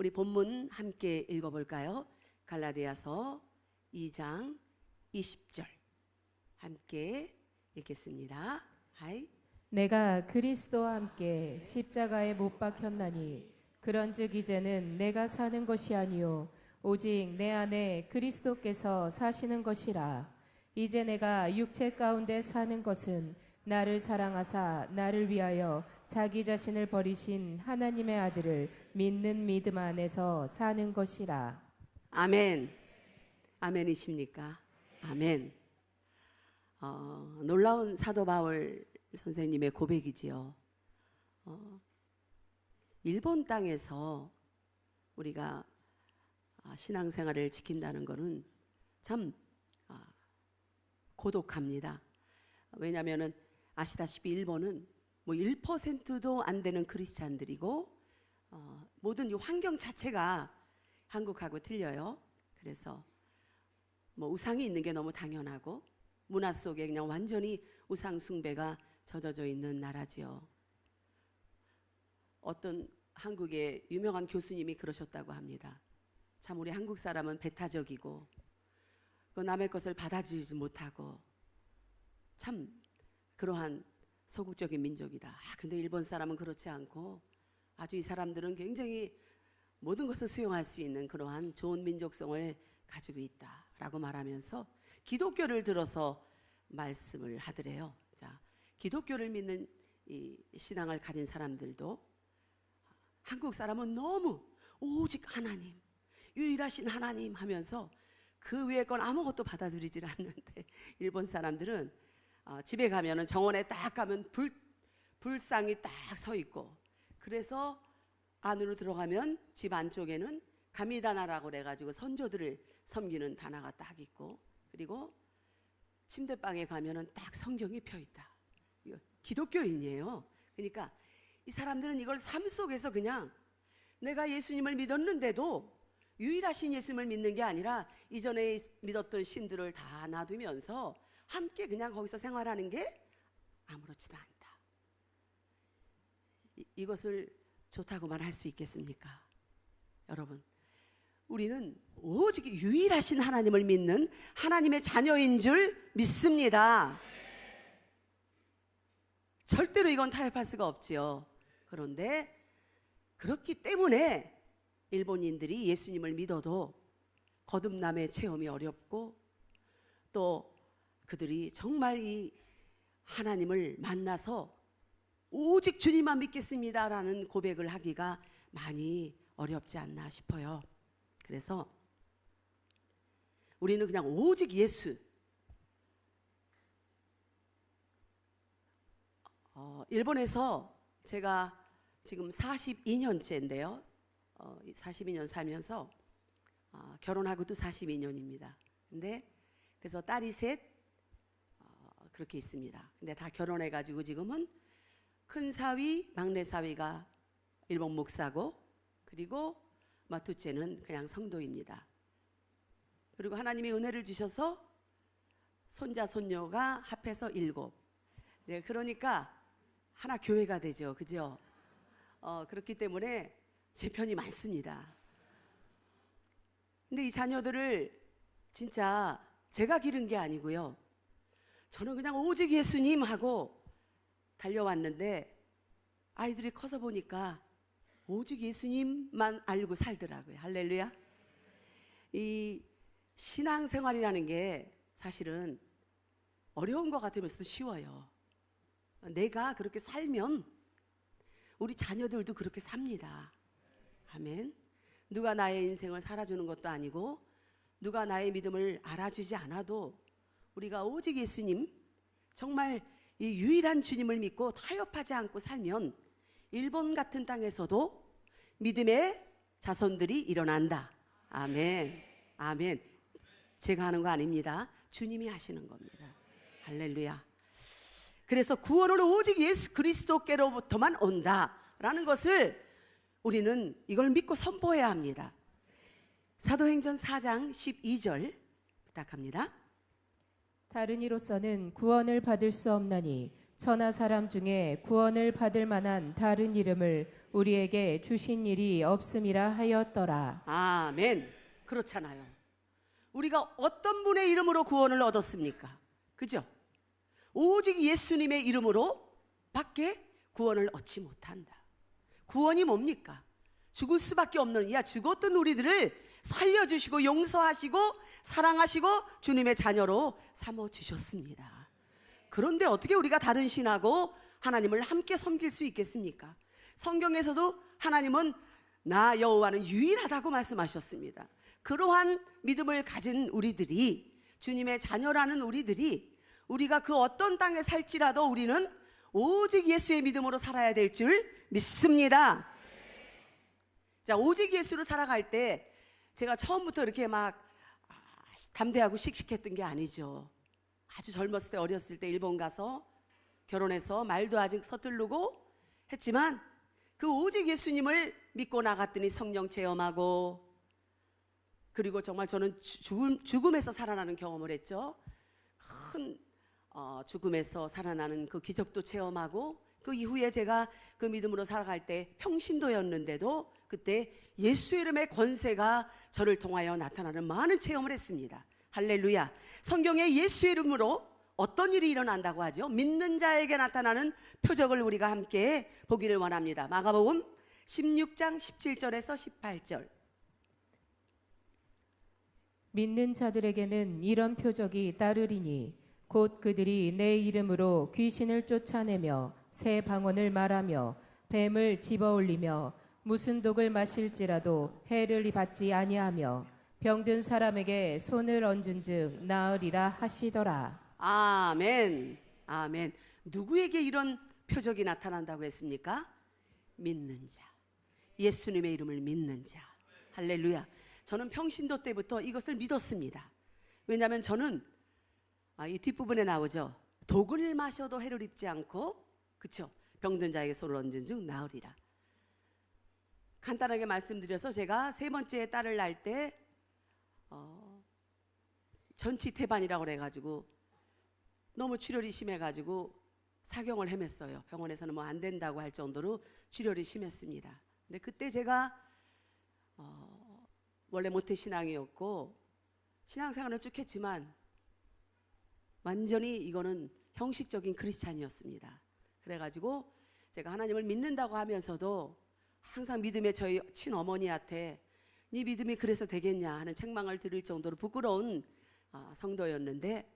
우리 본문 함께 읽어볼까요? 갈라디아서 2장 20절 함께 읽겠습니다. 하이. 내가 그리스도와 함께 십자가에 못 박혔나니 그런즉 이제는 내가 사는 것이 아니요 오직 내 안에 그리스도께서 사시는 것이라. 이제 내가 육체 가운데 사는 것은 나를 사랑하사 나를 위하여 자기 자신을 버리신 하나님의 아들을 믿는 믿음 안에서 사는 것이라. 아멘. 아멘이십니까? 아멘. 놀라운 사도 바울 선생님의 고백이지요. 일본 땅에서 우리가 신앙생활을 지킨다는 것은 참 고독합니다. 왜냐하면 아시다시피 일본은 뭐 1%도 안 되는 크리스찬들이고 모든 이 환경 자체가 한국하고 틀려요. 그래서 뭐 우상이 있는 게 너무 당연하고 문화 속에 그냥 완전히 우상 숭배가 젖어져 있는 나라지요. 어떤 한국의 유명한 교수님이 그러셨다고 합니다. 참 우리 한국 사람은 배타적이고 그 남의 것을 받아들이지 못하고 참 그러한 소극적인 민족이다. 근데 일본 사람은 그렇지 않고 아주 이 사람들은 굉장히 모든 것을 수용할 수 있는 그러한 좋은 민족성을 가지고 있다라고 말하면서 기독교를 들어서 말씀을 하더래요. 자, 기독교를 믿는 이 신앙을 가진 사람들도 한국 사람은 너무 오직 하나님, 유일하신 하나님 하면서 그 외의 건 아무것도 받아들이질 않는데 일본 사람들은 집에 가면은 정원에 딱 가면 불상이 딱 서 있고, 그래서 안으로 들어가면 집 안쪽에는 가미다나라고 그래가지고 선조들을 섬기는 다나가 딱 있고, 그리고 침대방에 가면은 딱 성경이 펴 있다. 이거 기독교인이에요. 그러니까 이 사람들은 이걸 삶 속에서 그냥 내가 예수님을 믿었는데도 유일하신 예수님을 믿는 게 아니라 이전에 믿었던 신들을 다 놔두면서 함께 그냥 거기서 생활하는 게 아무렇지도 않다. 이것을 좋다고만 할 수 있겠습니까? 여러분, 우리는 오직 유일하신 하나님을 믿는 하나님의 자녀인 줄 믿습니다. 절대로 이건 타협할 수가 없지요. 그런데 그렇기 때문에 일본인들이 예수님을 믿어도 거듭남의 체험이 어렵고, 또 그들이 정말 이 하나님을 만나서 오직 주님만 믿겠습니다라는 고백을 하기가 많이 어렵지 않나 싶어요. 그래서 우리는 그냥 오직 예수, 일본에서 제가 지금 42년째인데요 42년 살면서 결혼하고도 42년입니다 근데 그래서 딸이 셋 그렇게 있습니다. 근데 다 결혼해 가지고 지금은 큰 사위, 막내 사위가 일본 목사고, 그리고 둘째는 그냥 성도입니다. 그리고 하나님이 은혜를 주셔서 손자 손녀가 합해서 7. 네, 그러니까 하나 교회가 되죠. 그죠? 그렇기 때문에 제 편이 많습니다. 근데 이 자녀들을 진짜 제가 기른 게 아니고요. 저는 그냥 오직 예수님 하고 달려왔는데 아이들이 커서 보니까 오직 예수님만 알고 살더라고요. 할렐루야. 이 신앙생활이라는 게 사실은 어려운 것 같으면서도 쉬워요. 내가 그렇게 살면 우리 자녀들도 그렇게 삽니다. 아멘. 누가 나의 인생을 살아주는 것도 아니고 누가 나의 믿음을 알아주지 않아도 우리가 오직 예수님, 정말 이 유일한 주님을 믿고 타협하지 않고 살면 일본 같은 땅에서도 믿음의 자손들이 일어난다. 아멘. 아멘. 제가 하는 거 아닙니다. 주님이 하시는 겁니다. 할렐루야. 그래서 구원은 오직 예수 그리스도께로부터만 온다라는 것을 우리는 이걸 믿고 선포해야 합니다. 사도행전 4장 12절 부탁합니다. 다른 이로서는 구원을 받을 수 없나니 천하 사람 중에 구원을 받을 만한 다른 이름을 우리에게 주신 일이 없음이라 하였더라. 아멘. 그렇잖아요. 우리가 어떤 분의 이름으로 구원을 얻었습니까? 그죠? 오직 예수님의 이름으로 밖에 구원을 얻지 못한다. 구원이 뭡니까? 죽을 수밖에 없는, 죽었던 우리들을 살려주시고 용서하시고 사랑하시고 주님의 자녀로 삼아주셨습니다. 그런데 어떻게 우리가 다른 신하고 하나님을 함께 섬길 수 있겠습니까? 성경에서도 하나님은 나 여호와는 유일하다고 말씀하셨습니다. 그러한 믿음을 가진 우리들이, 주님의 자녀라는 우리들이, 우리가 그 어떤 땅에 살지라도 우리는 오직 예수의 믿음으로 살아야 될 줄 믿습니다. 자, 오직 예수로 살아갈 때 제가 처음부터 이렇게 막 담대하고 씩씩했던 게 아니죠. 아주 젊었을 때, 어렸을 때 일본 가서 결혼해서 말도 아직 서투르고 했지만 그 오직 예수님을 믿고 나갔더니 성령 체험하고, 그리고 정말 저는 죽음에서 살아나는 경험을 했죠. 큰 죽음에서 살아나는 그 기적도 체험하고, 그 이후에 제가 그 믿음으로 살아갈 때 평신도였는데도 그때 예수 이름의 권세가 저를 통하여 나타나는 많은 체험을 했습니다. 할렐루야. 성경에 예수 이름으로 어떤 일이 일어난다고 하죠? 믿는 자에게 나타나는 표적을 우리가 함께 보기를 원합니다. 마가복음 16장 17절에서 18절. 믿는 자들에게는 이런 표적이 따르리니 곧 그들이 내 이름으로 귀신을 쫓아내며 새 방언을 말하며 뱀을 집어올리며 무슨 독을 마실지라도 해를 받지 아니하며 병든 사람에게 손을 얹은즉 나으리라 하시더라. 아멘. 아멘. 누구에게 이런 표적이 나타난다고 했습니까? 믿는 자, 예수님의 이름을 믿는 자. 할렐루야. 저는 평신도 때부터 이것을 믿었습니다. 왜냐하면 저는 이 뒷부분에 나오죠. 독을 마셔도 해를 입지 않고, 그쵸? 병든 자에게 손을 얹은 즉 나으리라. 간단하게 말씀드려서 제가 세 번째 딸을 낳을 때 전치태반이라고 그래가지고 너무 출혈이 심해가지고 사경을 헤맸어요. 병원에서는 뭐 안 된다고 할 정도로 출혈이 심했습니다. 근데 그때 제가 원래 모태신앙이었고 신앙생활을 쭉 했지만 완전히 이거는 형식적인 크리스찬이었습니다. 그래가지고 제가 하나님을 믿는다고 하면서도 항상 믿음의 저희 친어머니한테 네 믿음이 그래서 되겠냐 하는 책망을 들을 정도로 부끄러운 성도였는데,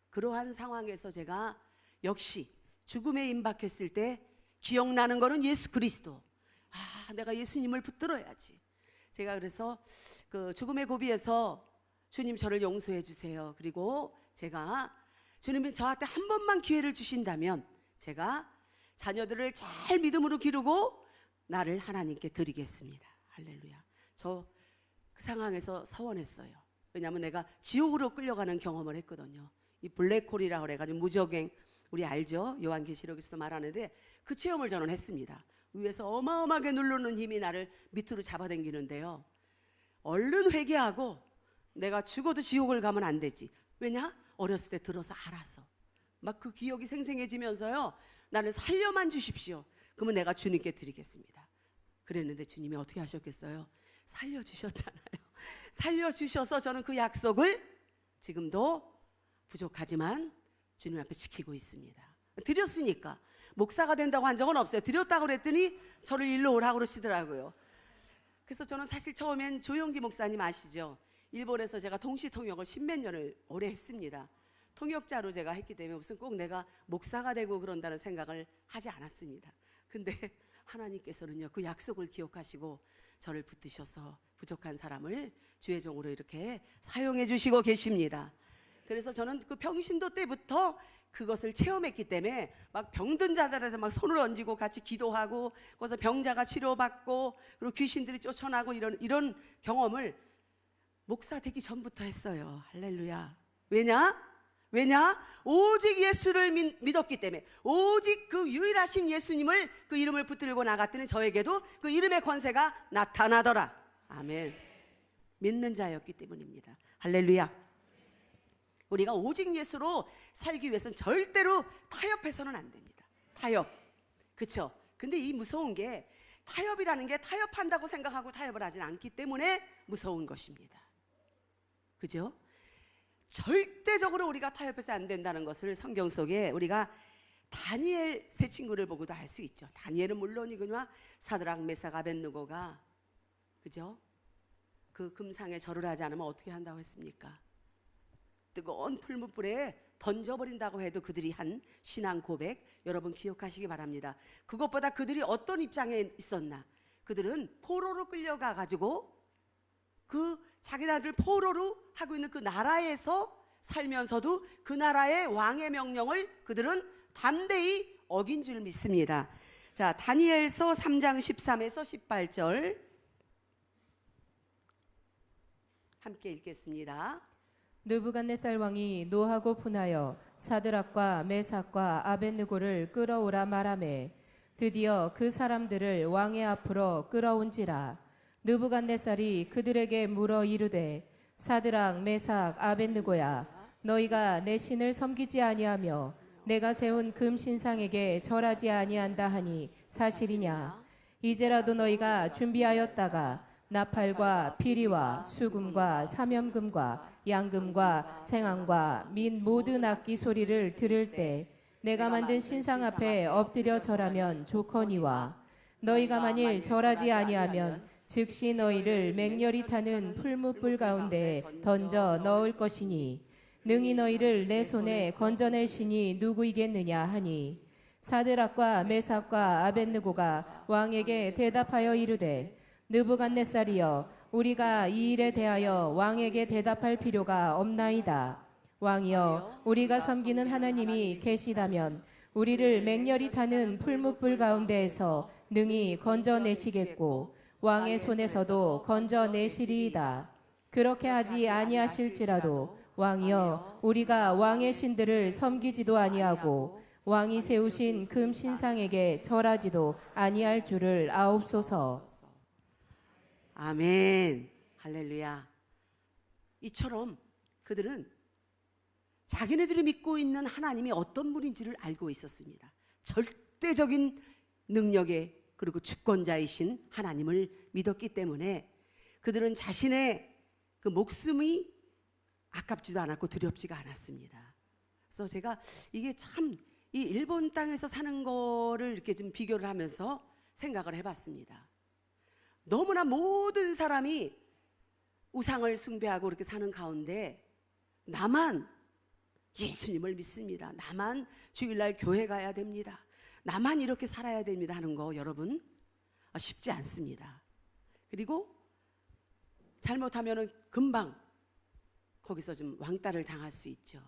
그러한 상황에서 제가 역시 죽음에 임박했을 때 기억나는 거는 예수 그리스도. 내가 예수님을 붙들어야지. 제가 그래서 그 죽음의 고비에서 주님 저를 용서해 주세요. 그리고 제가 주님이 저한테 한 번만 기회를 주신다면 제가 자녀들을 잘 믿음으로 기르고 나를 하나님께 드리겠습니다. 할렐루야. 저 그 상황에서 서원했어요. 왜냐하면 내가 지옥으로 끌려가는 경험을 했거든요. 이 블랙홀이라고 그래가지고 무적행, 우리 알죠? 요한계시록에서도 말하는데 그 체험을 저는 했습니다. 위에서 어마어마하게 누르는 힘이 나를 밑으로 잡아당기는데요. 얼른 회개하고 내가 죽어도 지옥을 가면 안 되지. 왜냐? 어렸을 때 들어서 알아서 막 그 기억이 생생해지면서요, 나를 살려만 주십시오. 그러면 내가 주님께 드리겠습니다. 그랬는데 주님이 어떻게 하셨겠어요? 살려주셨잖아요. 살려주셔서 저는 그 약속을 지금도 부족하지만 주님 앞에 지키고 있습니다. 드렸으니까. 목사가 된다고 한 적은 없어요. 드렸다고 그랬더니 저를 일로 오라고 그러시더라고요. 그래서 저는 사실 처음엔 조용기 목사님 아시죠? 일본에서 제가 동시통역을 10몇 년을 오래 했습니다. 통역자로 제가 했기 때문에 무슨 꼭 내가 목사가 되고 그런다는 생각을 하지 않았습니다. 근데 하나님께서는요, 그 약속을 기억하시고 저를 붙드셔서 부족한 사람을 주의 종으로 이렇게 사용해 주시고 계십니다. 그래서 저는 그 평신도 때부터 그것을 체험했기 때문에 막 병든 자들한테 막 손을 얹고 같이 기도하고, 거기서 병자가 치료받고 그리고 귀신들이 쫓아나고 이런 경험을 목사 되기 전부터 했어요. 할렐루야. 왜냐? 오직 예수를 믿었기 때문에, 오직 그 유일하신 예수님을, 그 이름을 붙들고 나갔더니 저에게도 그 이름의 권세가 나타나더라. 아멘. 믿는 자였기 때문입니다. 할렐루야. 우리가 오직 예수로 살기 위해서는 절대로 타협해서는 안 됩니다. 타협. 그쵸? 근데 이 무서운 게 타협이라는 게 타협한다고 생각하고 타협을 하진 않기 때문에 무서운 것입니다. 그죠? 절대적으로 우리가 타협해서 안 된다는 것을 성경 속에 우리가 다니엘 세 친구를 보고도 알 수 있죠. 다니엘은 물론이거니와 사드락, 메삭, 아벳느고가 그죠? 그 금상에 절을 하지 않으면 어떻게 한다고 했습니까? 뜨거운 풀무불에 던져버린다고 해도 그들이 한 신앙 고백 여러분 기억하시기 바랍니다. 그것보다 그들이 어떤 입장에 있었나? 그들은 포로로 끌려가 가지고 그 자기네들 포로로 하고 있는 그 나라에서 살면서도 그 나라의 왕의 명령을 그들은 담대히 어긴 줄 믿습니다. 자, 다니엘서 3장 13에서 18절 함께 읽겠습니다. 느부갓네살 왕이 노하고 분하여 사드락과 메삭과 아벳느고를 끌어오라 말하매 드디어 그 사람들을 왕의 앞으로 끌어온지라. 느부갓네살이 그들에게 물어 이르되 사드락, 메삭, 아벳느고야, 너희가 내 신을 섬기지 아니하며 내가 세운 금 신상에게 절하지 아니한다 하니 사실이냐? 이제라도 너희가 준비하였다가 나팔과 피리와 수금과 사면금과 양금과 생황과 및 모든 악기 소리를 들을 때 내가 만든 신상 앞에 엎드려 절하면 좋거니와 너희가 만일 절하지 아니하면 즉시 너희를 맹렬히 타는 풀무불 가운데 던져 넣을 것이니 능히 너희를 내 손에 건져낼 신이 누구이겠느냐 하니 사드락과 메삭과 아벳느고가 왕에게 대답하여 이르되 느부갓네살이여, 우리가 이 일에 대하여 왕에게 대답할 필요가 없나이다. 왕이여, 우리가 섬기는 하나님이 계시다면 우리를 맹렬히 타는 풀무불 가운데에서 능히 건져내시겠고 왕의 손에서도 건져내시리이다. 그렇게 하지 아니하실지라도 왕이여, 우리가 왕의 신들을 섬기지도 아니하고 왕이 세우신 금 신상에게 절하지도 아니할 줄을 아옵소서. 아멘. 할렐루야. 이처럼 그들은 자기네들이 믿고 있는 하나님이 어떤 분인지를 알고 있었습니다. 절대적인 능력의 그리고 주권자이신 하나님을 믿었기 때문에 그들은 자신의 그 목숨이 아깝지도 않았고 두렵지가 않았습니다. 그래서 제가 이게 참 이 일본 땅에서 사는 거를 이렇게 좀 비교를 하면서 생각을 해봤습니다. 너무나 모든 사람이 우상을 숭배하고 그렇게 사는 가운데 나만 예수님을 믿습니다. 나만 주일날 교회 가야 됩니다. 나만 이렇게 살아야 됩니다 하는 거 여러분 쉽지 않습니다. 그리고 잘못하면은 금방 거기서 좀 왕따를 당할 수 있죠.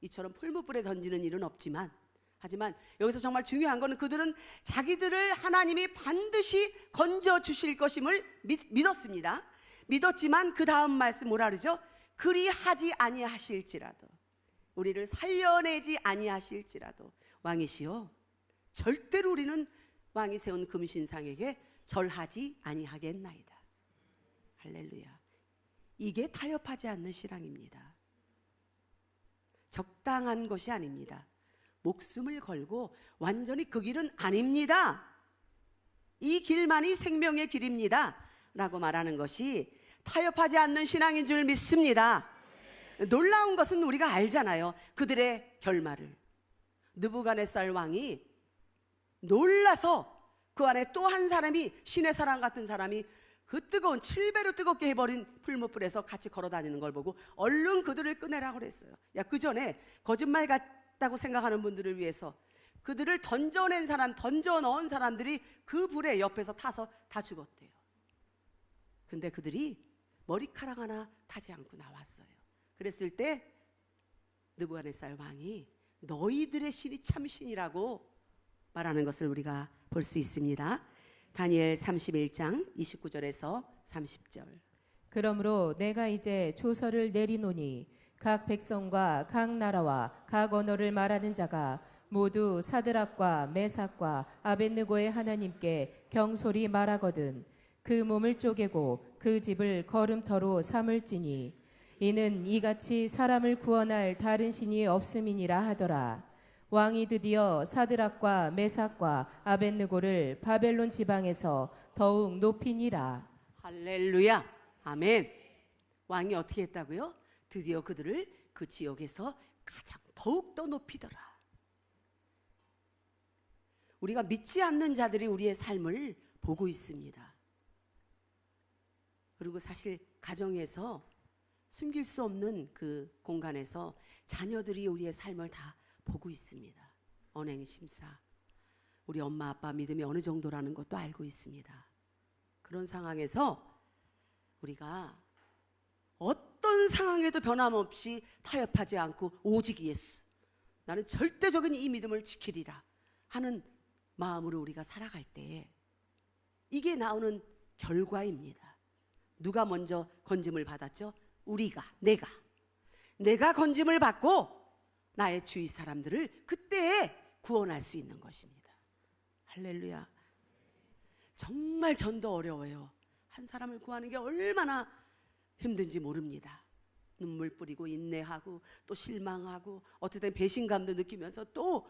이처럼 풀무불에 던지는 일은 없지만 하지만 여기서 정말 중요한 거는 그들은 자기들을 하나님이 반드시 건져 주실 것임을 믿었습니다. 믿었지만 그 다음 말씀 뭐라 그러죠? 그리하지 아니하실지라도, 우리를 살려내지 아니하실지라도 왕이시여, 절대로 우리는 왕이 세운 금신상에게 절하지 아니하겠나이다. 할렐루야. 이게 타협하지 않는 신앙입니다. 적당한 것이 아닙니다. 목숨을 걸고 완전히 그 길은 아닙니다. 이 길만이 생명의 길입니다 라고 말하는 것이 타협하지 않는 신앙인 줄 믿습니다. 놀라운 것은 우리가 알잖아요. 그들의 결말을. 느부갓네살 왕이 놀라서 그 안에 또 한 사람이, 신의 사람 같은 사람이 그 뜨거운 7배로 뜨겁게 해버린 풀무불에서 같이 걸어다니는 걸 보고 얼른 그들을 꺼내라고 그랬어요. 야, 그 전에 거짓말 같다고 생각하는 분들을 위해서 그들을 던져낸 사람, 던져 넣은 사람들이 그 불에 옆에서 타서 다 죽었대요. 근데 그들이 머리카락 하나 타지 않고 나왔어요. 그랬을 때 느부갓네살 왕이 너희들의 신이 참 신이라고 말하는 것을 우리가 볼 수 있습니다. 다니엘 31장 29절에서 30절. 그러므로 내가 이제 조서를 내리노니 각 백성과 각 나라와 각 언어를 말하는 자가 모두 사드락과 메삭과 아벳느고의 하나님께 경솔히 말하거든 그 몸을 쪼개고 그 집을 걸음터로 삼을지니 이는 이같이 사람을 구원할 다른 신이 없음이니라 하더라. 왕이 드디어 사드락과 메삭과 아벳느고를 바벨론 지방에서 더욱 높이니라. 할렐루야. 아멘. 왕이 어떻게 했다고요? 드디어 그들을 그 지역에서 가장 더욱더 높이더라. 우리가 믿지 않는 자들이 우리의 삶을 보고 있습니다. 그리고 사실 가정에서 숨길 수 없는 그 공간에서 자녀들이 우리의 삶을 다 보고 있습니다. 언행 심사. 우리 엄마 아빠 믿음이 어느 정도라는 것도 알고 있습니다. 그런 상황에서 우리가 어떤 상황에도 변함없이 타협하지 않고 오직 예수, 나는 절대적인 이 믿음을 지키리라 하는 마음으로 우리가 살아갈 때 이게 나오는 결과입니다. 누가 먼저 건짐을 받았죠? 우리가, 내가 건짐을 받고 나의 주위 사람들을 그때에 구원할 수 있는 것입니다. 할렐루야. 정말 전도 어려워요. 한 사람을 구하는 게 얼마나 힘든지 모릅니다. 눈물 뿌리고 인내하고 또 실망하고 어쨌든 배신감도 느끼면서 또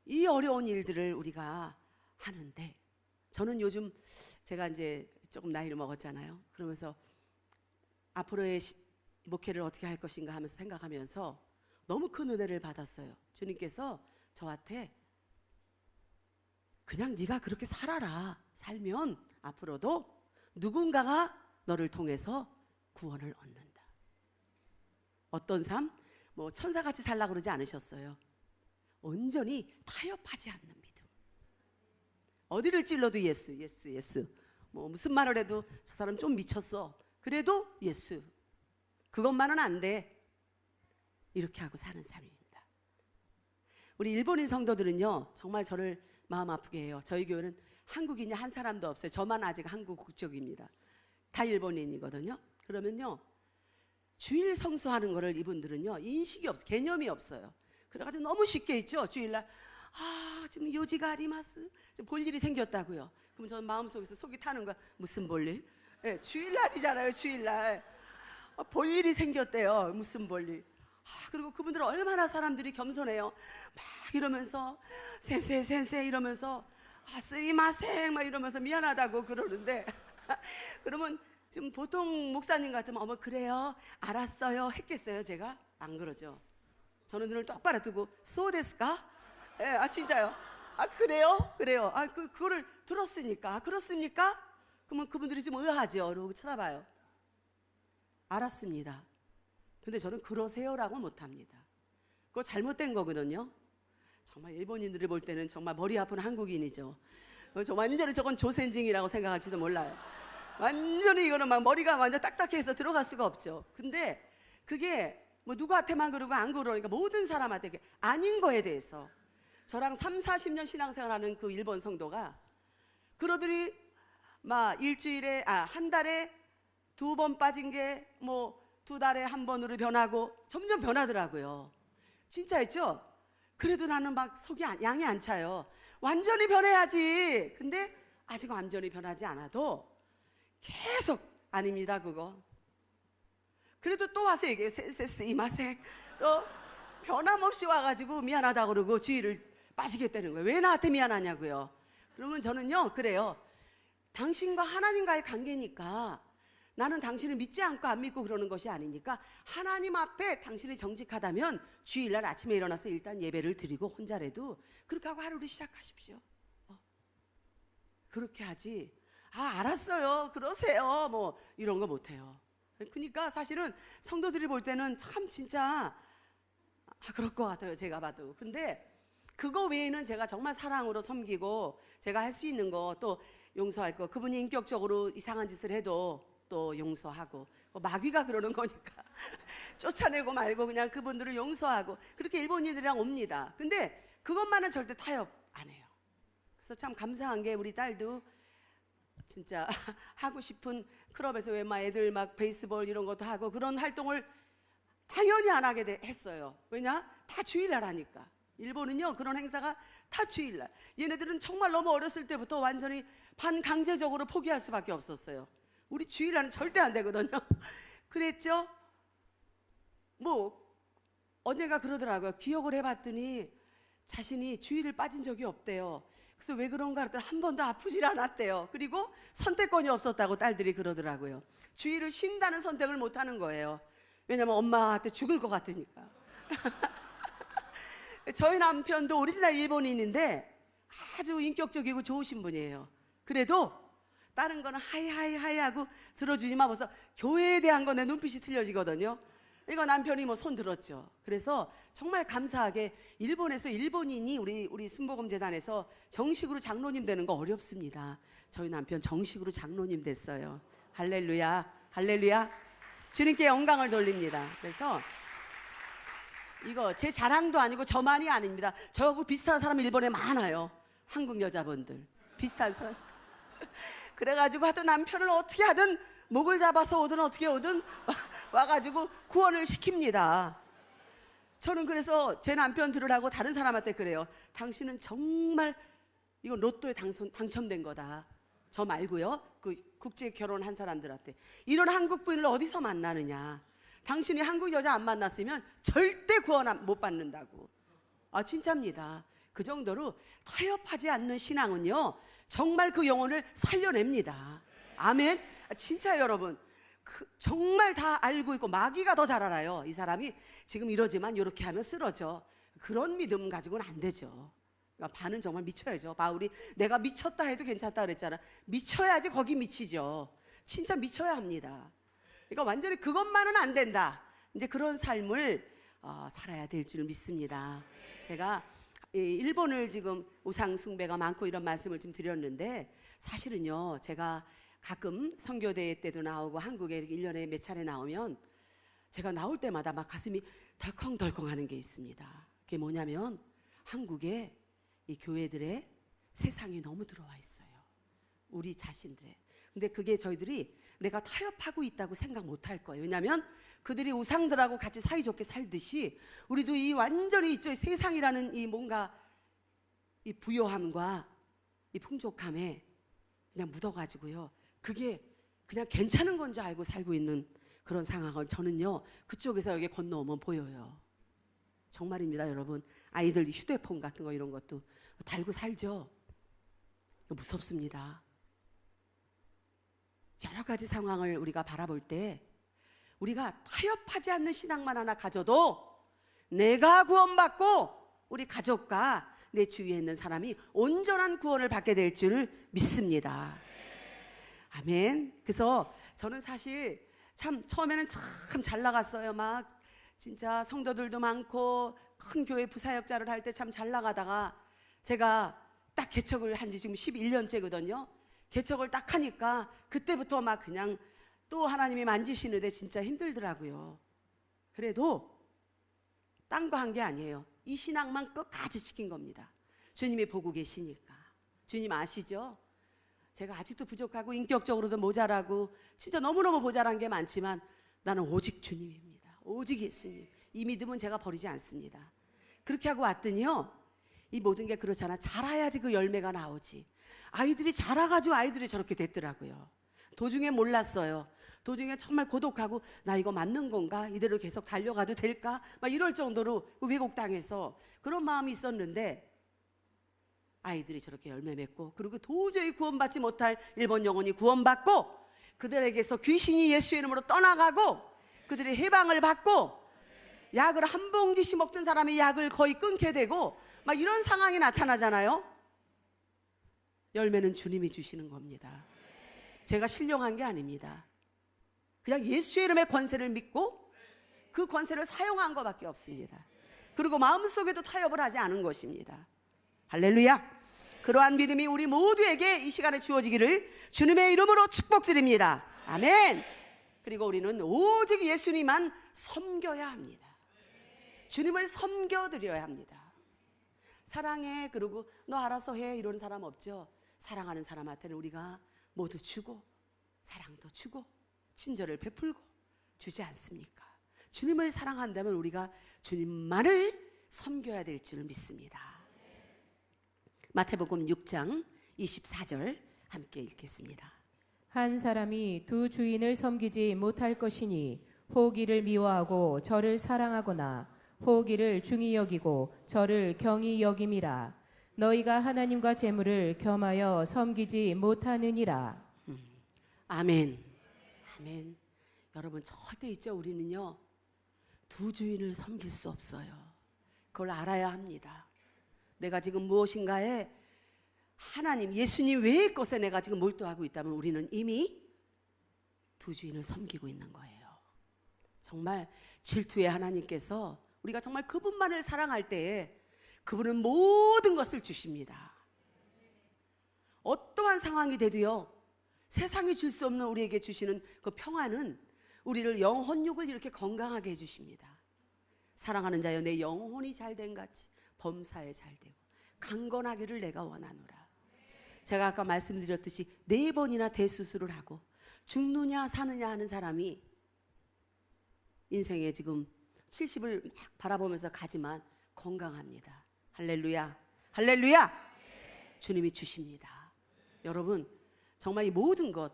이 어려운 일들을 우리가 하는데, 저는 제가 이제 조금 나이를 먹었잖아요. 그러면서 앞으로의 목회를 어떻게 할 것인가 하면서 생각하면서 너무 큰 은혜를 받았어요. 주님께서 저한테 그냥 네가 그렇게 살아라. 살면 앞으로도 누군가가 너를 통해서 구원을 얻는다. 어떤 삶? 뭐 천사같이 살라고 그러지 않으셨어요. 온전히 타협하지 않는 믿음. 어디를 찔러도 예수. 뭐 무슨 말을 해도 저 사람 좀 미쳤어. 그래도 예수. 그것만은 안 돼. 이렇게 하고 사는 삶입니다. 우리 일본인 성도들은요, 정말 저를 마음 아프게 해요. 저희 교회는 한국인이 한 사람도 없어요. 저만 아직 한국 국적입니다. 다 일본인이거든요. 그러면요, 주일 성수하는 거를 이분들은요 인식이 없어요. 개념이 없어요. 그래가지고 너무 쉽게 있죠. 주일날 지금 요지가 아리마스, 볼 일이 생겼다고요. 그럼 저는 마음속에서 속이 타는 거야. 무슨 볼 일? 네, 주일날이잖아요. 주일날 볼 일이 생겼대요. 무슨 볼 일? 그리고 그분들은 얼마나 사람들이 겸손해요. 막 이러면서 센세 이러면서 쓰리마생 막 이러면서 미안하다고 그러는데 그러면 지금 보통 목사님 같으면 어머 그래요 알았어요 했겠어요. 제가 안 그러죠. 저는 눈을 똑바로 뜨고 소데스까? 진짜요. 그래요? 그거를 들었으니까. 그렇습니까? 그러면 그분들이 좀 의아하죠. 그러고 쳐다봐요. 알았습니다. 근데 저는 그러세요라고 못합니다. 그거 잘못된 거거든요. 정말 일본인들이 볼 때는 정말 머리 아픈 한국인이죠. 완전히 저건 조센징이라고 생각할지도 몰라요. 완전히 이거는 막 머리가 완전 딱딱해서 들어갈 수가 없죠. 근데 그게 뭐 누구한테만 그러고 안 그러니까 모든 사람한테 아닌 거에 대해서 저랑 30-40년 신앙생활하는 그 일본 성도가 그러더니 막 일주일에 한 달에 2번 빠진 게 뭐 2달에 1번으로 변하고 점점 변하더라고요. 진짜 있죠? 그래도 나는 막 속이 양이 안 차요. 완전히 변해야지. 근데 아직 완전히 변하지 않아도 계속 아닙니다 그거. 그래도 또 와서 얘기해요. 스이마생. 또 변함없이 와가지고 미안하다고 그러고 주의를 빠지겠다는 거예요. 왜 나한테 미안하냐고요. 그러면 저는요 그래요. 당신과 하나님과의 관계니까 나는 당신을 믿지 않고 안 믿고 그러는 것이 아니니까 하나님 앞에 당신이 정직하다면 주일날 아침에 일어나서 일단 예배를 드리고 혼자라도 그렇게 하고 하루를 시작하십시오. 그렇게 하지. 알았어요 그러세요 뭐 이런 거 못해요. 그러니까 사실은 성도들이 볼 때는 참 진짜 그럴 것 같아요. 제가 봐도. 근데 그거 외에는 제가 정말 사랑으로 섬기고 제가 할 수 있는 거 또 용서할 거, 그분이 인격적으로 이상한 짓을 해도 또 용서하고, 마귀가 그러는 거니까 쫓아내고 말고 그냥 그분들을 용서하고 그렇게 일본인들이랑 옵니다. 근데 그것만은 절대 타협 안 해요. 그래서 참 감사한 게 우리 딸도 진짜 하고 싶은 클럽에서 왜 막 애들 막 베이스볼 이런 것도 하고 그런 활동을 당연히 안 하게 했어요. 왜냐? 다 주일날 하니까. 일본은요 그런 행사가 다 주일날. 얘네들은 정말 너무 어렸을 때부터 완전히 반강제적으로 포기할 수밖에 없었어요. 우리 주일날은 절대 안 되거든요. 그랬죠? 뭐 언젠가 그러더라고요. 기억을 해봤더니 자신이 주의를 빠진 적이 없대요. 그래서 왜 그런가 했더니 한 번도 아프질 않았대요. 그리고 선택권이 없었다고 딸들이 그러더라고요. 주의를 쉰다는 선택을 못 하는 거예요. 왜냐면 엄마한테 죽을 것 같으니까. 저희 남편도 오리지널 일본인인데 아주 인격적이고 좋으신 분이에요. 그래도 다른 거는 하이 하고 들어주지만 벌써 교회에 대한 거 내 눈빛이 틀려지거든요. 이거 남편이 뭐 손 들었죠. 그래서 정말 감사하게 일본에서 일본인이 우리 순복음재단에서 정식으로 장로님 되는 거 어렵습니다. 저희 남편 정식으로 장로님 됐어요. 할렐루야, 할렐루야. 주님께 영광을 돌립니다. 그래서 이거 제 자랑도 아니고 저만이 아닙니다. 저하고 비슷한 사람 일본에 많아요. 한국 여자분들 비슷한 사람. 그래가지고 하여튼 남편을 어떻게 하든 목을 잡아서 오든 어떻게 오든 와가지고 구원을 시킵니다. 저는 그래서 제 남편 들으라고 다른 사람한테 그래요. 당신은 정말 이건 로또에 당첨된 거다. 저 말고요. 그 국제 결혼한 사람들한테 이런 한국 부인을 어디서 만나느냐. 당신이 한국 여자 안 만났으면 절대 구원 못 받는다고. 아 진짜입니다. 그 정도로 타협하지 않는 신앙은요 정말 그 영혼을 살려냅니다. 아멘. 진짜 여러분 정말 다 알고 있고 마귀가 더 잘 알아요. 이 사람이 지금 이러지만 이렇게 하면 쓰러져. 그런 믿음 가지고는 안 되죠. 그러니까 반은 정말 미쳐야죠. 바울이 내가 미쳤다 해도 괜찮다 그랬잖아. 미쳐야지 거기 미치죠. 진짜 미쳐야 합니다. 그러니까 완전히 그것만은 안 된다. 이제 그런 삶을 살아야 될 줄 믿습니다. 제가 일본을 지금 우상 숭배가 많고 이런 말씀을 좀 드렸는데 사실은요 제가 가끔 선교대회 때도 나오고 한국에 이렇게 1년에 몇 차례 나오면 제가 나올 때마다 막 가슴이 덜컹덜컹 하는 게 있습니다. 그게 뭐냐면 한국에 이 교회들의 세상이 너무 들어와 있어요. 우리 자신들의. 근데 그게 저희들이 내가 타협하고 있다고 생각 못 할 거예요. 왜냐하면 그들이 우상들하고 같이 사이좋게 살듯이 우리도 이 완전히 있죠. 세상이라는 이 뭔가 이 부요함과 이 풍족함에 그냥 묻어가지고요. 그게 그냥 괜찮은 건 줄 알고 살고 있는 그런 상황을 저는요 그쪽에서 여기 건너오면 보여요. 정말입니다 여러분. 아이들 휴대폰 같은 거 이런 것도 달고 살죠. 무섭습니다. 여러 가지 상황을 우리가 바라볼 때 우리가 타협하지 않는 신앙만 하나 가져도 내가 구원받고 우리 가족과 내 주위에 있는 사람이 온전한 구원을 받게 될 줄 믿습니다. 아멘. 그래서 저는 사실 참 처음에는 참 잘 나갔어요. 막 진짜 성도들도 많고 큰 교회 부사역자를 할 때 참 잘 나가다가 제가 딱 개척을 한 지 지금 11년째거든요. 개척을 딱 하니까 그때부터 막 그냥 또 하나님이 만지시는데 진짜 힘들더라고요. 그래도 딴 거 한 게 아니에요. 이 신앙만 끝까지 지킨 겁니다. 주님이 보고 계시니까. 주님 아시죠? 제가 아직도 부족하고 인격적으로도 모자라고 진짜 너무너무 모자란 게 많지만 나는 오직 주님입니다. 오직 예수님. 이 믿음은 제가 버리지 않습니다. 그렇게 하고 왔더니요 이 모든 게 그렇잖아. 자라야지 그 열매가 나오지. 아이들이 자라가지고 아이들이 저렇게 됐더라고요. 도중에 몰랐어요. 도중에 정말 고독하고 나 이거 맞는 건가? 이대로 계속 달려가도 될까? 막 이럴 정도로 왜곡 당해서 그런 마음이 있었는데 아이들이 저렇게 열매 맺고 그리고 도저히 구원받지 못할 일본 영혼이 구원받고 그들에게서 귀신이 예수의 이름으로 떠나가고 그들이 해방을 받고 약을 한 봉지씩 먹던 사람이 약을 거의 끊게 되고 막 이런 상황이 나타나잖아요. 열매는 주님이 주시는 겁니다. 제가 신령한 게 아닙니다. 그냥 예수의 이름의 권세를 믿고 그 권세를 사용한 것밖에 없습니다. 그리고 마음속에도 타협을 하지 않은 것입니다. 할렐루야. 그러한 믿음이 우리 모두에게 이 시간에 주어지기를 주님의 이름으로 축복드립니다. 아멘. 그리고 우리는 오직 예수님만 섬겨야 합니다. 주님을 섬겨드려야 합니다. 사랑해 그러고 너 알아서 해 이런 사람 없죠. 사랑하는 사람한테는 우리가 모두 주고 사랑도 주고 친절을 베풀고 주지 않습니까? 주님을 사랑한다면 우리가 주님만을 섬겨야 될 줄 믿습니다. 마태복음 6장 24절 함께 읽겠습니다. 한 사람이 두 주인을 섬기지 못할 것이니 혹 이를 미워하고 저를 사랑하거나 호기를 중히 여기고 저를 경히 여김이라. 너희가 하나님과 재물을 겸하여 섬기지 못하느니라. 아멘. 아멘. 여러분 절대 있죠. 우리는요 두 주인을 섬길 수 없어요. 그걸 알아야 합니다. 내가 지금 무엇인가에 하나님, 예수님 외의 것에 내가 지금 몰두하고 있다면 우리는 이미 두 주인을 섬기고 있는 거예요. 정말 질투의 하나님께서 우리가 정말 그분만을 사랑할 때에 그분은 모든 것을 주십니다. 어떠한 상황이 돼도요 세상이 줄 수 없는 우리에게 주시는 그 평안은 우리를 영혼육을 이렇게 건강하게 해주십니다. 사랑하는 자여 내 영혼이 잘된 같이 범사에 잘되고 강건하기를 내가 원하노라. 제가 아까 말씀드렸듯이 4번이나 대수술을 하고 죽느냐 사느냐 하는 사람이 인생에 지금 70을 막 바라보면서 가지만 건강합니다. 할렐루야, 할렐루야. 주님이 주십니다. 여러분 정말 이 모든 것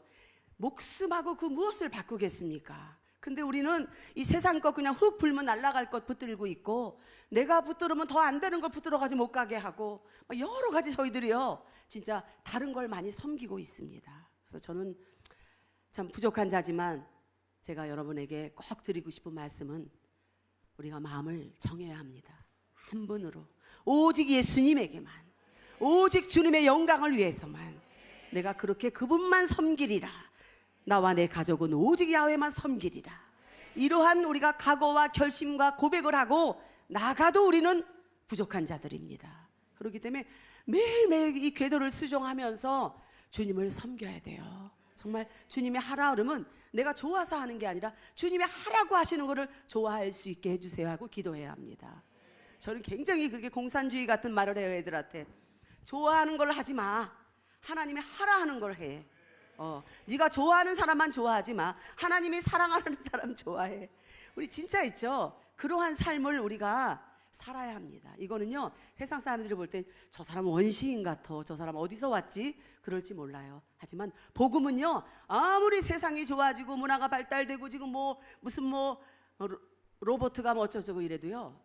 목숨하고 그 무엇을 바꾸겠습니까? 근데 우리는 이 세상 것 그냥 훅 불면 날아갈 것 붙들고 있고, 내가 붙들으면 더 안 되는 걸 붙들어가지고 못 가게 하고 여러 가지 저희들이요 진짜 다른 걸 많이 섬기고 있습니다. 그래서 저는 참 부족한 자지만 제가 여러분에게 꼭 드리고 싶은 말씀은 우리가 마음을 정해야 합니다. 한 분으로 오직 예수님에게만, 오직 주님의 영광을 위해서만 내가 그렇게 그분만 섬기리라. 나와 내 가족은 오직 야훼만 섬기리라. 이러한 우리가 각오와 결심과 고백을 하고 나가도 우리는 부족한 자들입니다. 그렇기 때문에 매일매일 이 궤도를 수종하면서 주님을 섬겨야 돼요. 정말 주님이 하라 그러면 내가 좋아서 하는 게 아니라 주님이 하라고 하시는 것을 좋아할 수 있게 해주세요 하고 기도해야 합니다. 저는 굉장히 그렇게 공산주의 같은 말을 해요. 애들한테 좋아하는 걸 하지 마. 하나님이 하라 하는 걸 해. 네가 좋아하는 사람만 좋아하지 마. 하나님이 사랑하는 사람 좋아해. 우리 진짜 있죠. 그러한 삶을 우리가 살아야 합니다. 이거는요 세상 사람들이 볼 때 저 사람 원시인 같아, 저 사람 어디서 왔지 그럴지 몰라요. 하지만 복음은요 아무리 세상이 좋아지고 문화가 발달되고 지금 무슨 로버트가 어쩌고 이래도요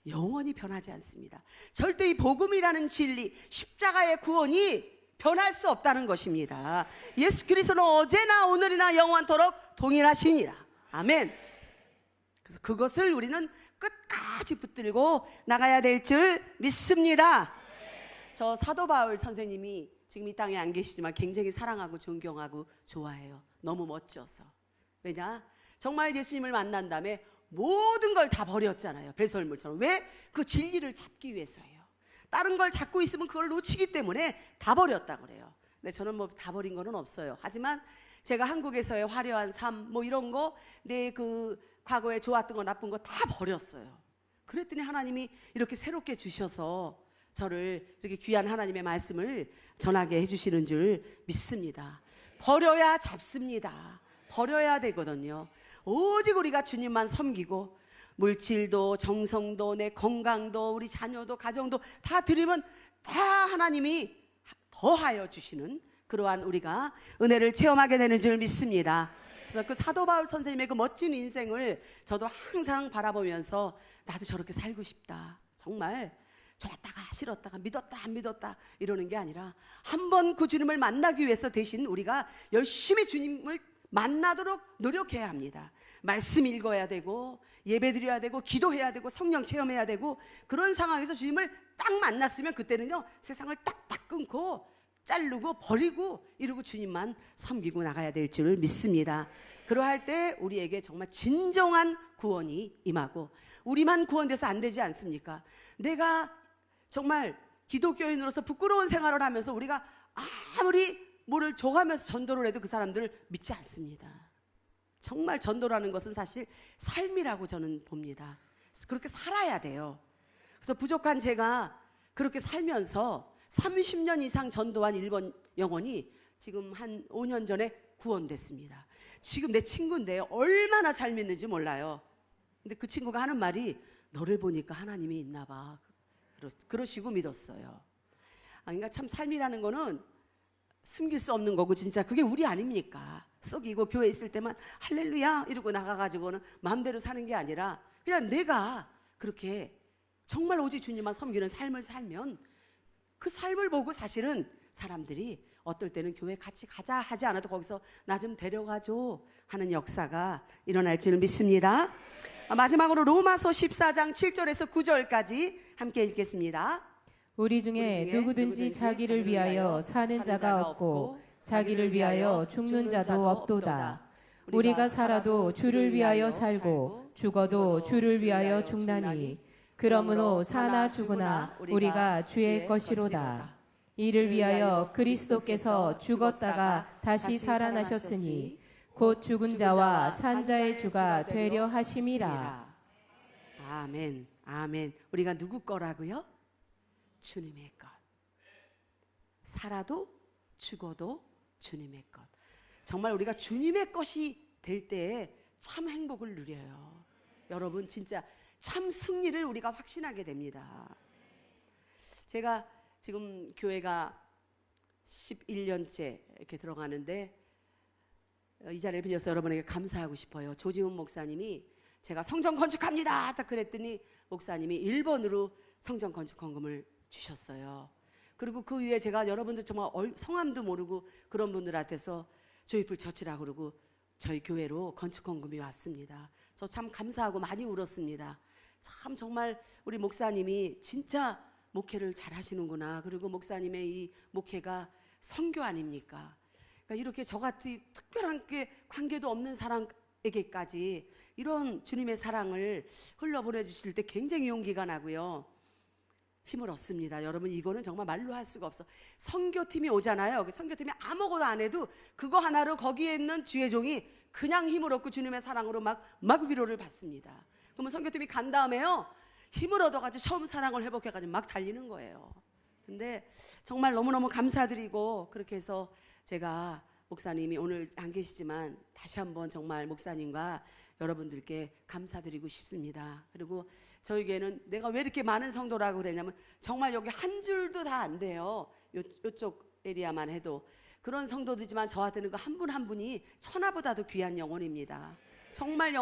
영원히 변하지 않습니다. 절대 이 복음이라는 진리, 십자가의 구원이 변할 수 없다는 것입니다. 예수 그리스도는 어제나 오늘이나 영원토록 동일하시니라. 아멘. 그래서 그것을 우리는 끝까지 붙들고 나가야 될 줄 믿습니다. 저 사도 바울 선생님이 지금 이 땅에 안 계시지만 굉장히 사랑하고 존경하고 좋아해요. 너무 멋져서. 왜냐? 정말 예수님을 만난 다음에 모든 걸 다 버렸잖아요. 배설물처럼. 왜? 그 진리를 찾기 위해서예요. 다른 걸 잡고 있으면 그걸 놓치기 때문에 다 버렸다 그래요. 근데 저는 다 버린 거는 없어요. 하지만 제가 한국에서의 화려한 삶 이런 거, 내 그 과거에 좋았던 거 나쁜 거 다 버렸어요. 그랬더니 하나님이 이렇게 새롭게 주셔서 저를 이렇게 귀한 하나님의 말씀을 전하게 해주시는 줄 믿습니다. 버려야 잡습니다. 버려야 되거든요. 오직 우리가 주님만 섬기고 물질도 정성도 내 건강도 우리 자녀도 가정도 다 드리면 다 하나님이 더하여 주시는 그러한 우리가 은혜를 체험하게 되는 줄 믿습니다. 그래서 그 사도 바울 선생님의 그 멋진 인생을 저도 항상 바라보면서 나도 저렇게 살고 싶다. 정말 좋았다가 싫었다가 믿었다 안 믿었다 이러는 게 아니라 한번 그 주님을 만나기 위해서 대신 우리가 열심히 주님을 만나도록 노력해야 합니다. 말씀 읽어야 되고 예배드려야 되고 기도해야 되고 성령 체험해야 되고, 그런 상황에서 주님을 딱 만났으면 그때는요 세상을 딱딱 끊고 자르고 버리고 이러고 주님만 섬기고 나가야 될 줄 믿습니다. 그러할 때 우리에게 정말 진정한 구원이 임하고, 우리만 구원돼서 안 되지 않습니까? 내가 정말 기독교인으로서 부끄러운 생활을 하면서 우리가 아무리 뭐를 줘가면서 전도를 해도 그 사람들을 믿지 않습니다. 정말 전도라는 것은 사실 삶이라고 저는 봅니다. 그렇게 살아야 돼요. 그래서 부족한 제가 그렇게 살면서 30년 이상 전도한 일본 영혼이 지금 한 5년 전에 구원됐습니다. 지금 내 친구인데 얼마나 잘 믿는지 몰라요. 근데 그 친구가 하는 말이 너를 보니까 하나님이 있나 봐. 그러시고 믿었어요. 그러니까 참 삶이라는 거는 숨길 수 없는 거고 진짜 그게 우리 아닙니까? 썩이고 교회 있을 때만 할렐루야 이러고 나가가지고는 마음대로 사는 게 아니라 그냥 내가 그렇게 정말 오직 주님만 섬기는 삶을 살면 그 삶을 보고 사실은 사람들이 어떨 때는 교회 같이 가자 하지 않아도 거기서 나 좀 데려가줘 하는 역사가 일어날 줄 믿습니다. 마지막으로 로마서 14장 7절에서 9절까지 함께 읽겠습니다. 우리 중에 누구든지 자기를 위하여 사는 자가 없고 자기를 위하여 죽는 자도 없도다. 우리가 살아도 주를 위하여 살고 죽어도 주를 위하여 죽나니 그러므로 사나 죽으나 우리가 주의 것이로다. 이를 위하여 그리스도께서 죽었다가 다시 살아나셨으니 곧 죽은 자와 산 자의 주가 되려 하심이라. 아멘, 아멘. 우리가 누구 거라고요? 주님의 것. 살아도 죽어도 주님의 것. 정말 우리가 주님의 것이 될 때에 참 행복을 누려요. 여러분 진짜 참 승리를 우리가 확신하게 됩니다. 제가 지금 교회가 11년째 이렇게 들어가는데 이 자리를 빌려서 여러분에게 감사하고 싶어요. 조지훈 목사님이 제가 성전 건축합니다 딱 그랬더니 목사님이 1번으로 성전 건축 헌금을 주셨어요. 그리고 그 위에 제가 여러분들 정말 성함도 모르고 그런 분들한테서 조이풀 처치라고 그러고 저희 교회로 건축 헌금이 왔습니다. 저 참 감사하고 많이 울었습니다. 참 정말 우리 목사님이 진짜 목회를 잘 하시는구나. 그리고 목사님의 이 목회가 선교 아닙니까? 그러니까 이렇게 저같이 특별한 관계도 없는 사람에게까지 이런 주님의 사랑을 흘려보내주실 때 굉장히 용기가 나고요. 힘을 얻습니다. 여러분 이거는 정말 말로 할 수가 없어. 선교팀이 오잖아요. 그 선교팀이 아무것도 안 해도 그거 하나로 거기에 있는 주의 종이 그냥 힘을 얻고 주님의 사랑으로 막 위로를 받습니다. 그러면 선교팀이 간 다음에요. 힘을 얻어가지고 처음 사랑을 회복해가지고 막 달리는 거예요. 근데 정말 너무너무 감사드리고 그렇게 해서 제가 목사님이 오늘 안 계시지만 다시 한번 정말 목사님과 여러분들께 감사드리고 싶습니다. 그리고 저희 교회는 내가 왜 이렇게 많은 성도라고 그랬냐면 정말 여기 한 줄도 다 안 돼요. 요쪽 에리아만 해도 그런 성도들이지만 저한테는 그 한 분 한 분이 천하보다도 귀한 영혼입니다. 정말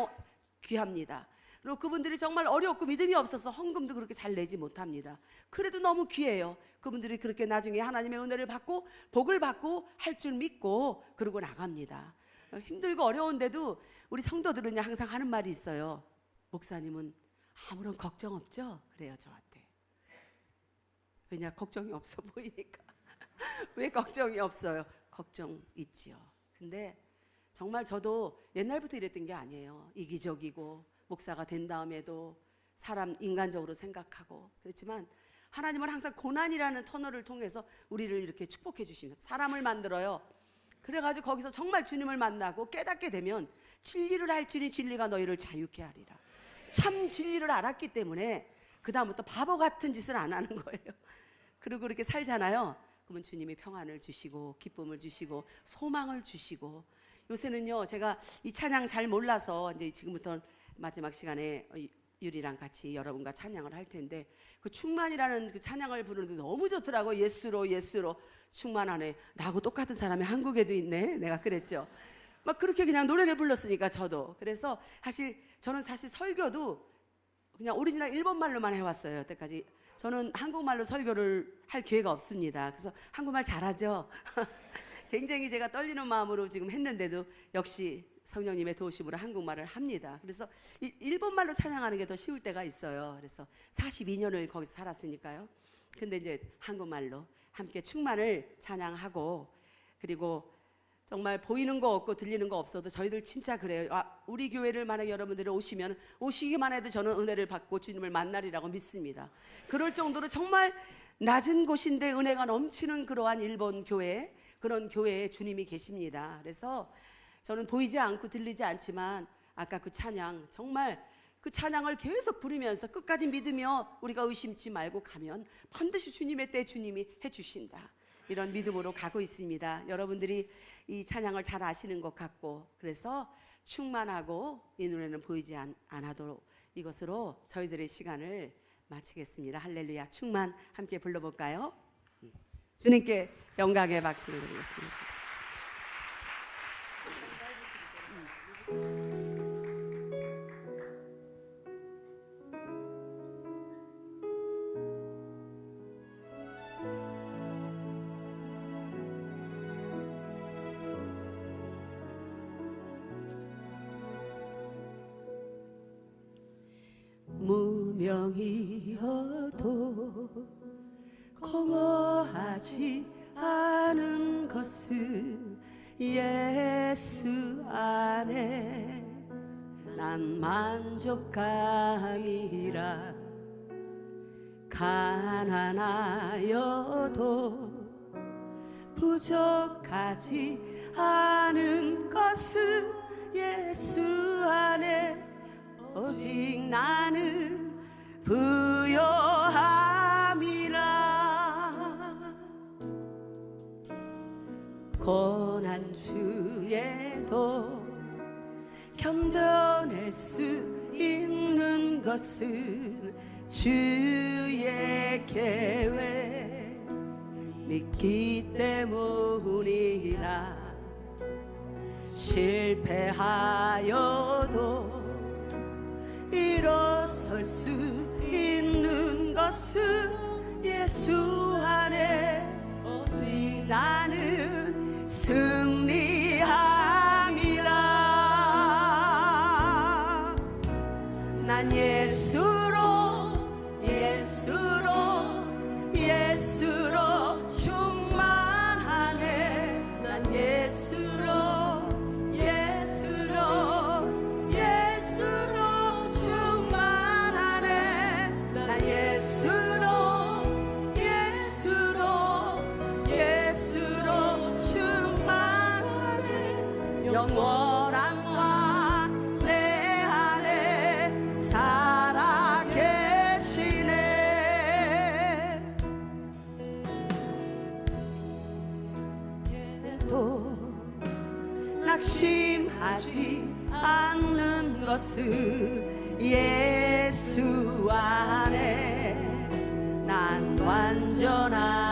귀합니다. 그리고 그분들이 정말 어렵고 믿음이 없어서 헌금도 그렇게 잘 내지 못합니다. 그래도 너무 귀해요. 그분들이 그렇게 나중에 하나님의 은혜를 받고 복을 받고 할 줄 믿고 그러고 나갑니다. 힘들고 어려운데도 우리 성도들은 항상 하는 말이 있어요. 목사님은 아무런 걱정 없죠? 그래요 저한테. 왜냐 걱정이 없어 보이니까. 왜 걱정이 없어요? 걱정 있지요. 근데 정말 저도 옛날부터 이랬던 게 아니에요. 이기적이고 목사가 된 다음에도 사람 인간적으로 생각하고 그렇지만 하나님은 항상 고난이라는 터널을 통해서 우리를 이렇게 축복해 주십니다. 사람을 만들어요. 그래가지고 거기서 정말 주님을 만나고 깨닫게 되면 진리를 알지니 진리가 너희를 자유케 하리라. 참 진리를 알았기 때문에 그 다음부터 바보 같은 짓을 안 하는 거예요. 그리고 그렇게 살잖아요. 그러면 주님이 평안을 주시고 기쁨을 주시고 소망을 주시고 요새는요 제가 이 찬양 잘 몰라서 이제 지금부터 마지막 시간에 유리랑 같이 여러분과 찬양을 할 텐데 그 충만이라는 그 찬양을 부르는데 너무 좋더라고요. 예수로 예수로 충만하네. 나하고 똑같은 사람이 한국에도 있네. 내가 그랬죠. 막 그렇게 그냥 노래를 불렀으니까 저도. 그래서 저는 사실 설교도 그냥 오리지널 일본말로만 해왔어요. 여태까지 저는 한국말로 설교를 할 기회가 없습니다. 그래서 한국말 잘하죠. 굉장히 제가 떨리는 마음으로 지금 했는데도 역시 성령님의 도우심으로 한국말을 합니다. 그래서 일본말로 찬양하는 게 더 쉬울 때가 있어요. 그래서 42년을 거기서 살았으니까요. 근데 이제 한국말로 함께 충만을 찬양하고 그리고 정말 보이는 거 없고 들리는 거 없어도 저희들 진짜 그래요. 우리 교회를 만약에 여러분들이 오시면 오시기만 해도 저는 은혜를 받고 주님을 만나리라고 믿습니다. 그럴 정도로 정말 낮은 곳인데 은혜가 넘치는 그러한 일본 교회, 그런 교회에 주님이 계십니다. 그래서 저는 보이지 않고 들리지 않지만 아까 그 찬양 정말 그 찬양을 계속 부르면서 끝까지 믿으며 우리가 의심치 말고 가면 반드시 주님의 때 주님이 해주신다. 이런 믿음으로 가고 있습니다. 여러분들이 이 찬양을 잘 아시는 것 같고 그래서 충만하고 이 눈에는 보이지 않아도 이것으로 저희들의 시간을 마치겠습니다. 할렐루야 충만 함께 불러볼까요? 주님께 영광의 박수를 드리겠습니다. 유명이어도 공허하지 않은 것은 예수 안에 난 만족함이라. 가난하여도 부족하지 않은 것은 예수 안에 오직 나는 부요함이라. 고난주에도 견뎌낼 수 있는 것은 주의 계획 믿기 때문이라. 실패하여도 일어설 수 있는 것은 예수 안에 오직 나는 승리함이라. 난 예수로 충만하네. 난 예수로 충만하네. 난 예수로 충만하네. 영원함과 내 안에 살아 계시네. 또 낙심하지 않는 것은 예수 안에 난 완전함이라.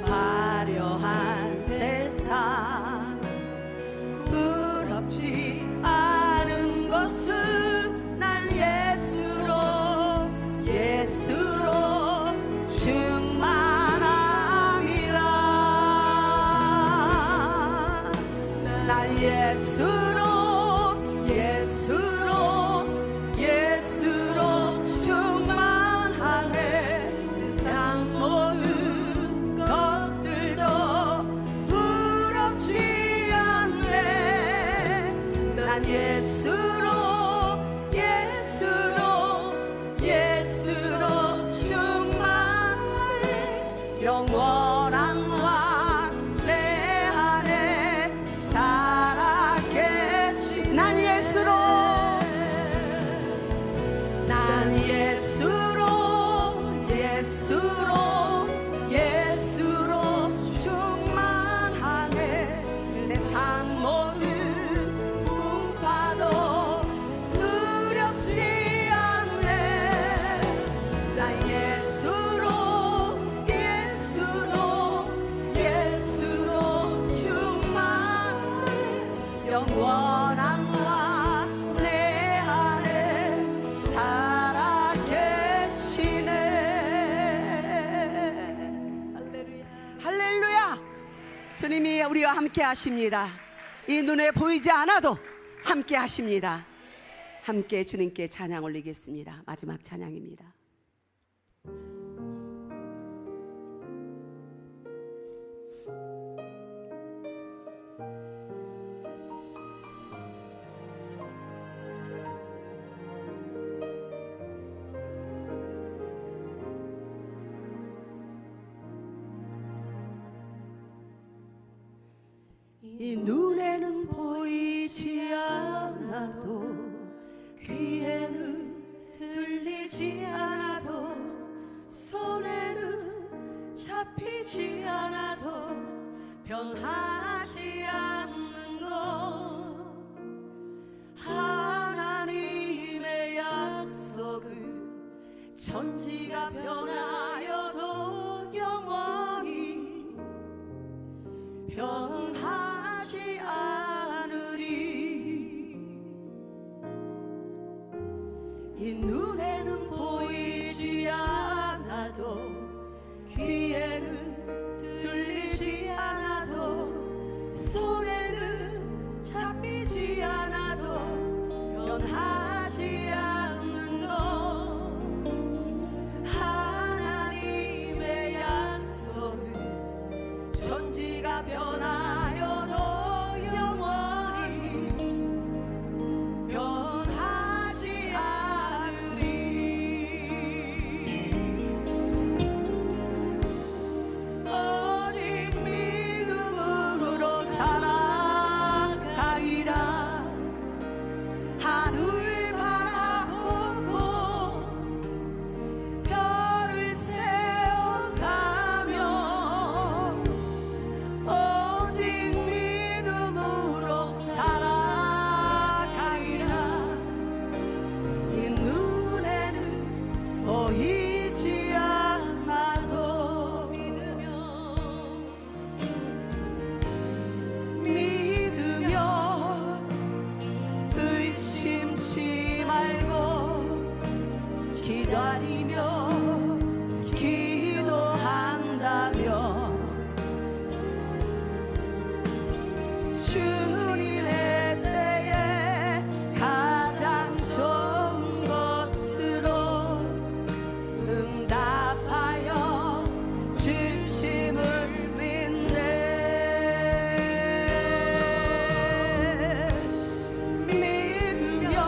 화려한 세상 부럽지 않은 것은 난 예수로 충만함이라. 난 예수로 충만하네. 세상 모든 것들도 부럽지 않네. 난 예수로 충만하네. 영원함과 내 안에 살아 계시. 난 예수로 충만하네. 세상 모든 풍파도 두렵지 않네. 난 예수로 충만하네. 영원함과 내 안에 살아 계시네. 할렐루야. 주님이 우리와 함께 하십니다. 이 눈에 보이지 않아도 함께 하십니다. 함께 주님께 찬양 올리겠습니다. 마지막 찬양입니다. 이 눈에는 보이지 않아도 귀에는 들리지 않아도 손에는 잡히지 않아도 변하지 않는 것 하나님의 약속은 천지가 변하여도 영원히 변하지 않으리. 이 눈에는 보이지 않아도 귀에는 들리지 않아도 손에는 잡히지 않아도 변하지 않으리. 주님의 때에 가장 좋은 것으로 응답하여 주심을 믿네. 믿으며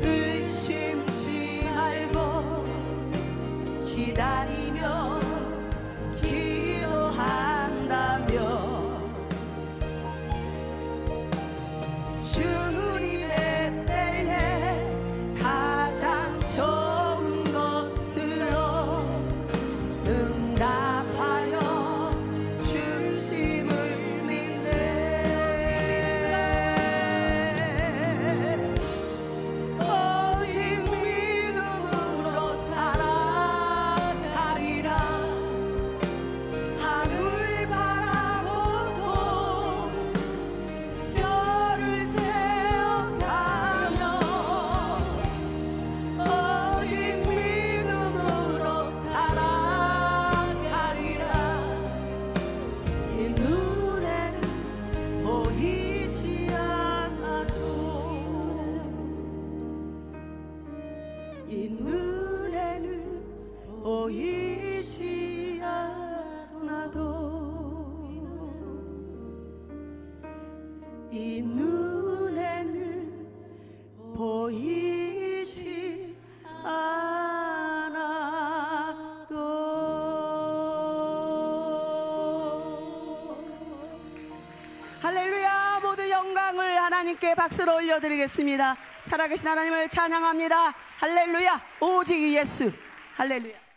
의심치 말고 기다리며 기도한다며 주님의 때에 가장 좋은 것으로 응답하여 주심을 믿네. 오직 믿음으로 살아가리라. 하늘 바라보고 별을 세어가며 오직 믿음으로 살아가리라. 이 눈에는 보이지 않아도 이 눈에는 보이지 않아도 이 눈에는 보이지 않아도. 할렐루야. 모두 영광을 하나님께 박수로 올려드리겠습니다. 살아계신 하나님을 찬양합니다. 할렐루야. 오직 예수. 할렐루야.